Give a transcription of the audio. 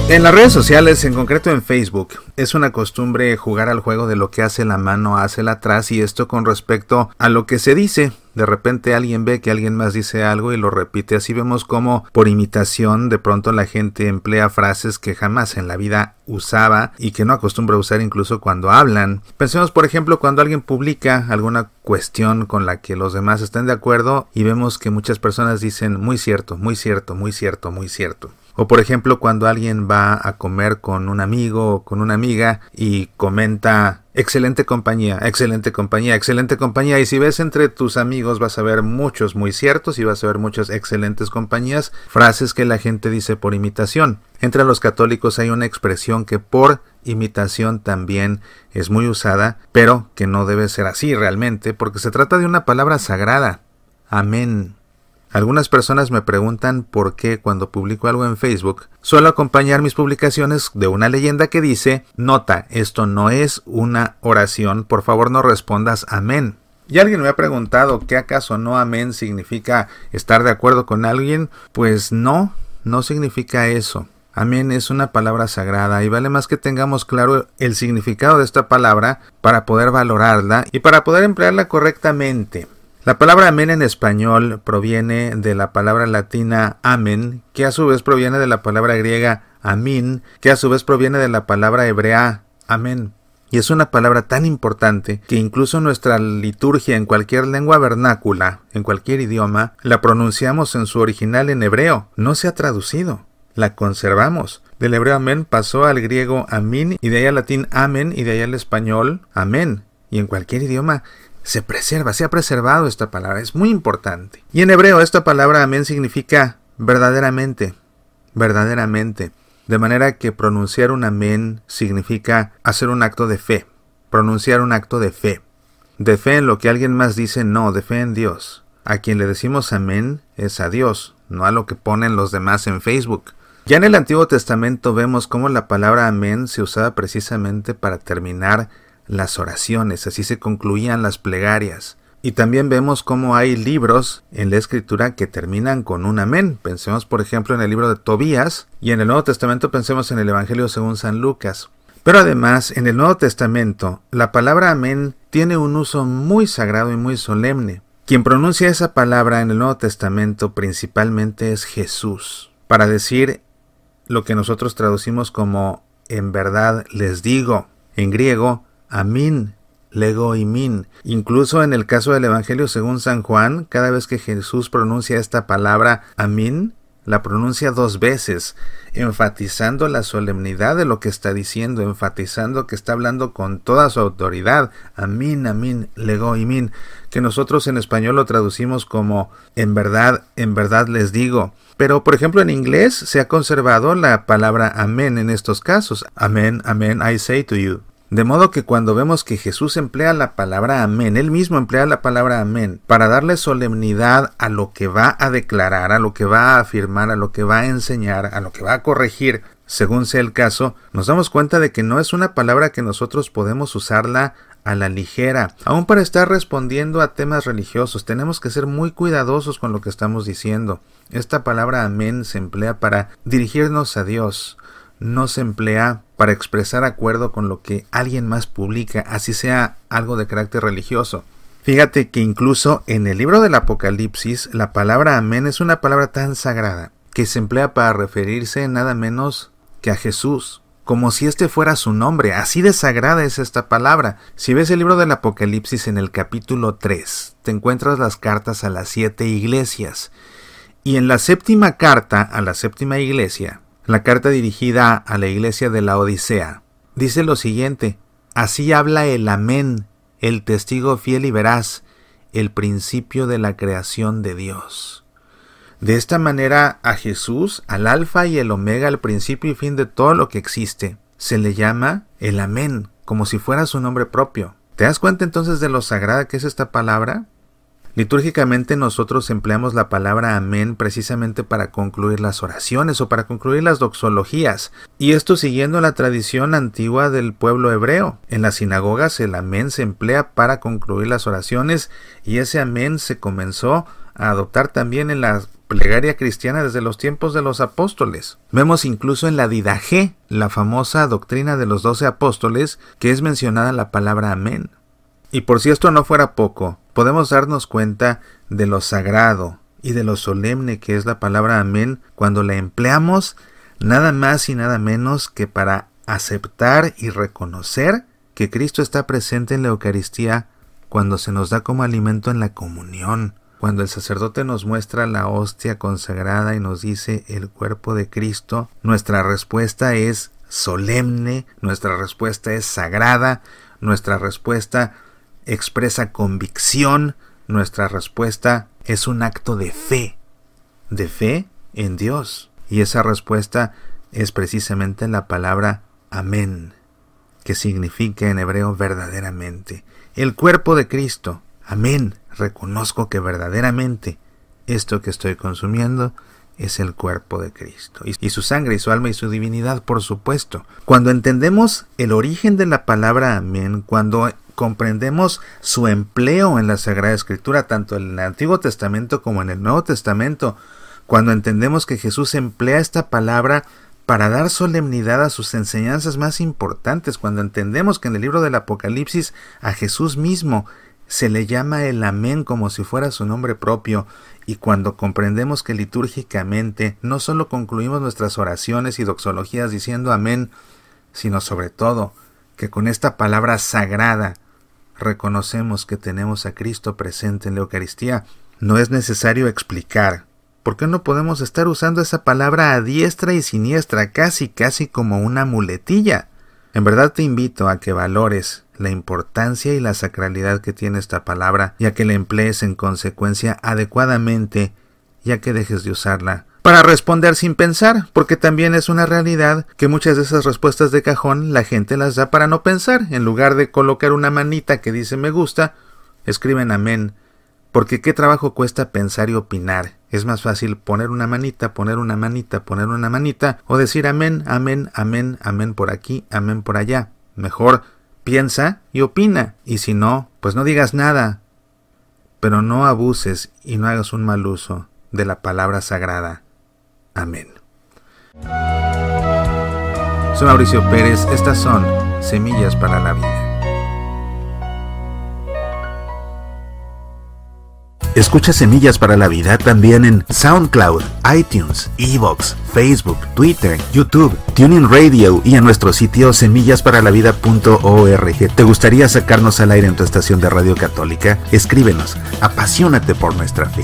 En las redes sociales, en concreto en Facebook, es una costumbre jugar al juego de lo que hace la mano hace la atrás, y esto con respecto a lo que se dice. De repente alguien ve que alguien más dice algo y lo repite. Así vemos cómo por imitación de pronto la gente emplea frases que jamás en la vida usaba y que no acostumbra a usar incluso cuando hablan. Pensemos por ejemplo cuando alguien publica alguna cuestión con la que los demás estén de acuerdo y vemos que muchas personas dicen muy cierto, muy cierto, muy cierto, muy cierto. O por ejemplo cuando alguien va a comer con un amigo o con una amiga y comenta excelente compañía, excelente compañía, excelente compañía. Y si ves entre tus amigos vas a ver muchos muy ciertos y vas a ver muchas excelentes compañías, frases que la gente dice por imitación. Entre los católicos hay una expresión que por imitación también es muy usada, pero que no debe ser así realmente, porque se trata de una palabra sagrada. Amén. Algunas personas me preguntan por qué cuando publico algo en Facebook suelo acompañar mis publicaciones de una leyenda que dice: nota, esto no es una oración, por favor no respondas amén. Y alguien me ha preguntado ¿qué acaso no amén significa estar de acuerdo con alguien? Pues no significa eso. Amén es una palabra sagrada y vale más que tengamos claro el significado de esta palabra para poder valorarla y para poder emplearla correctamente. La palabra amén en español proviene de la palabra latina amen, que a su vez proviene de la palabra griega amin, que a su vez proviene de la palabra hebrea amén. Y es una palabra tan importante que incluso nuestra liturgia en cualquier lengua vernácula, en cualquier idioma, la pronunciamos en su original en hebreo. No se ha traducido, la conservamos. Del hebreo amén pasó al griego amin y de ahí al latín amen y de ahí al español amén. Y en cualquier idioma se preserva, se ha preservado esta palabra, es muy importante. Y en hebreo esta palabra amén significa verdaderamente, verdaderamente. De manera que pronunciar un amén significa hacer un acto de fe, pronunciar un acto de fe. De fe en lo que alguien más dice, no, de fe en Dios. A quien le decimos amén es a Dios, no a lo que ponen los demás en Facebook. Ya en el Antiguo Testamento vemos cómo la palabra amén se usaba precisamente para terminar las oraciones, así se concluían las plegarias. Y también vemos cómo hay libros en la Escritura que terminan con un amén. Pensemos por ejemplo en el libro de Tobías, y en el Nuevo Testamento pensemos en el Evangelio según San Lucas. Pero además en el Nuevo Testamento la palabra amén tiene un uso muy sagrado y muy solemne. Quien pronuncia esa palabra en el Nuevo Testamento principalmente es Jesús, para decir lo que nosotros traducimos como en verdad les digo, en griego amín, lego y min. Incluso en el caso del Evangelio según San Juan, cada vez que Jesús pronuncia esta palabra amín, la pronuncia 2 veces, enfatizando la solemnidad de lo que está diciendo, enfatizando que está hablando con toda su autoridad. Amín, amín, lego y min, que nosotros en español lo traducimos como en verdad les digo. Pero por ejemplo en inglés se ha conservado la palabra amén en estos casos. Amen, amen, I say to you. De modo que cuando vemos que Jesús emplea la palabra amén, él mismo emplea la palabra amén para darle solemnidad a lo que va a declarar, a lo que va a afirmar, a lo que va a enseñar, a lo que va a corregir, según sea el caso, nos damos cuenta de que no es una palabra que nosotros podemos usarla a la ligera. Aún para estar respondiendo a temas religiosos, tenemos que ser muy cuidadosos con lo que estamos diciendo. Esta palabra amén se emplea para dirigirnos a Dios. No se emplea para expresar acuerdo con lo que alguien más publica, así sea algo de carácter religioso. Fíjate que incluso en el libro del Apocalipsis, la palabra amén es una palabra tan sagrada que se emplea para referirse nada menos que a Jesús, como si este fuera su nombre. Así de sagrada es esta palabra. Si ves el libro del Apocalipsis en el capítulo 3, te encuentras las cartas a las 7 iglesias. Y en la 7ª carta a la 7ª iglesia, la carta dirigida a la iglesia de la Odisea, dice lo siguiente: así habla el amén, el testigo fiel y veraz, el principio de la creación de Dios. De esta manera a Jesús, al alfa y el omega, al principio y fin de todo lo que existe, se le llama el amén, como si fuera su nombre propio. ¿Te das cuenta entonces de lo sagrada que es esta palabra? Litúrgicamente nosotros empleamos la palabra amén precisamente para concluir las oraciones o para concluir las doxologías, y esto siguiendo la tradición antigua del pueblo hebreo. En las sinagogas el amén se emplea para concluir las oraciones, y ese amén se comenzó a adoptar también en la plegaria cristiana desde los tiempos de los apóstoles. Vemos incluso en la Didaché, la famosa doctrina de los 12 apóstoles, que es mencionada la palabra amén. Y por si esto no fuera poco, podemos darnos cuenta de lo sagrado y de lo solemne que es la palabra amén cuando la empleamos nada más y nada menos que para aceptar y reconocer que Cristo está presente en la Eucaristía cuando se nos da como alimento en la comunión, cuando el sacerdote nos muestra la hostia consagrada y nos dice el cuerpo de Cristo. Nuestra respuesta es solemne, nuestra respuesta es sagrada, nuestra respuesta expresa convicción, nuestra respuesta es un acto de fe en Dios. Y esa respuesta es precisamente la palabra amén, que significa en hebreo verdaderamente. El cuerpo de Cristo, amén, reconozco que verdaderamente esto que estoy consumiendo es el cuerpo de Cristo. Y su sangre y su alma y su divinidad, por supuesto. Cuando entendemos el origen de la palabra amén, cuando comprendemos su empleo en la Sagrada Escritura, tanto en el Antiguo Testamento como en el Nuevo Testamento, cuando entendemos que Jesús emplea esta palabra para dar solemnidad a sus enseñanzas más importantes, cuando entendemos que en el libro del Apocalipsis a Jesús mismo se le llama el amén como si fuera su nombre propio, y cuando comprendemos que litúrgicamente no solo concluimos nuestras oraciones y doxologías diciendo amén, sino sobre todo que con esta palabra sagrada reconocemos que tenemos a Cristo presente en la Eucaristía, no es necesario explicar por qué no podemos estar usando esa palabra a diestra y siniestra, casi como una muletilla. En verdad te invito a que valores la importancia y la sacralidad que tiene esta palabra, y a que la emplees en consecuencia adecuadamente, y a que dejes de usarla para responder sin pensar, porque también es una realidad que muchas de esas respuestas de cajón la gente las da para no pensar. En lugar de colocar una manita que dice me gusta, escriben amén, porque qué trabajo cuesta pensar y opinar. Es más fácil poner una manita, poner una manita, poner una manita, o decir amén, amén, amén, amén por aquí, amén por allá. Mejor piensa y opina, y si no, pues no digas nada. Pero no abuses y no hagas un mal uso de la palabra sagrada. Amén. Soy Mauricio Pérez, estas son Semillas para la Vida. Escucha Semillas para la Vida también en SoundCloud, iTunes, iVoox, Facebook, Twitter, YouTube, TuneIn Radio y en nuestro sitio semillasparalavida.org. ¿Te gustaría sacarnos al aire en tu estación de radio católica? Escríbenos. Apasionate por nuestra fe.